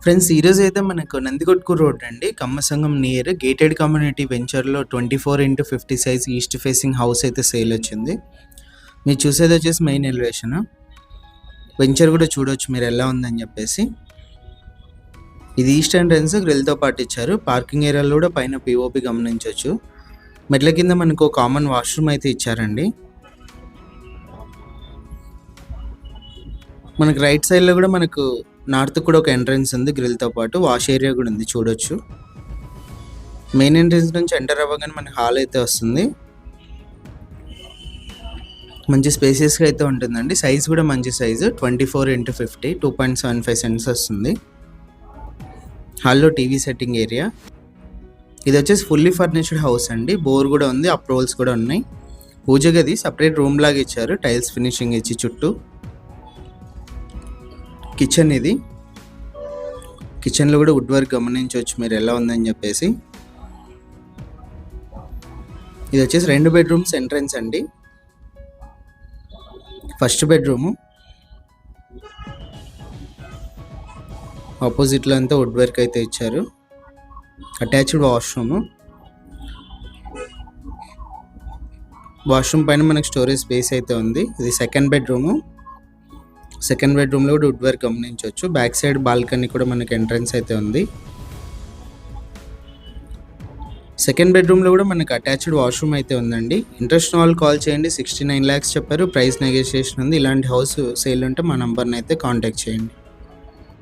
Friends ఈరోజు అయితే మనకు నందికొట్కూరు రోడ్ అండి, కమ్మసంగం నియర్ గేటెడ్ కమ్యూనిటీ వెంచర్లో 24x50 size east facing house అయితే సేల్ వచ్చింది. మీరు చూసేది వచ్చేసి మెయిన్ ఎలివేషన్. వెంచర్ కూడా చూడవచ్చు మీరు ఎలా ఉందని చెప్పేసి. ఇది ఈస్ట్ ఎంట్రన్స్ గ్రిల్తో పాటు ఇచ్చారు. పార్కింగ్ ఏరియాలో కూడా పైన పిఓపి గమనించవచ్చు. మెట్ల కింద మనకు కామన్ వాష్రూమ్ అయితే ఇచ్చారండి. మనకు రైట్ సైడ్లో కూడా మనకు నార్త్ కూడా ఒక ఎంట్రన్స్ ఉంది, గ్రిల్తో పాటు వాష్ ఏరియా కూడా ఉంది చూడొచ్చు. మెయిన్ ఎంట్రన్స్ నుంచి ఎంటర్ అవ్వగానే మనకి హాల్ అయితే వస్తుంది. మంచి స్పేసియస్గా అయితే ఉంటుందండి. సైజ్ కూడా మంచి సైజు 24x50 2.75 సెంట్స్ వస్తుంది. హాల్లో టీవీ సెట్టింగ్ ఏరియా. ఇది వచ్చేసి ఫుల్లీ ఫర్నిష్డ్ హౌస్ అండి. బోర్ కూడా ఉంది, అప్రూవల్స్ కూడా ఉన్నాయి. పూజ గది సపరేట్ రూమ్ లాగా ఇచ్చారు, టైల్స్ ఫినిషింగ్ ఇచ్చి చుట్టూ. కిచెన్ ఇది. కిచెన్లో కూడా వుడ్ వర్క్ గమనించవచ్చు మీరు ఎలా ఉందని చెప్పేసి. ఇది వచ్చేసి 2 బెడ్రూమ్స్ ఎంట్రన్స్ అండి. ఫస్ట్ బెడ్రూము ఆపోజిట్లో అంతా వుడ్ వర్క్ అయితే ఇచ్చారు. అటాచ్డ్ వాష్రూమ్ పైన మనకు స్టోరేజ్ స్పేస్ అయితే ఉంది. ఇది సెకండ్ బెడ్రూము. సెకండ్ బెడ్రూమ్లో కూడా వుడ్ వర్క్ గమనించవచ్చు. బ్యాక్ సైడ్ బాల్కనీ కూడా మనకి ఎంట్రన్స్ అయితే ఉంది. సెకండ్ బెడ్రూమ్లో కూడా మనకి అటాచ్డ్ వాష్రూమ్ అయితే ఉందండి. ఇంట్రెస్ట్ వాళ్ళు కాల్ చేయండి. 69 lakhs చెప్పారు. ప్రైస్ నెగోషియేషన్ ఉంది. ఇలాంటి హౌస్ సేల్ ఉంటే మా నంబర్ని అయితే కాంటాక్ట్ చేయండి.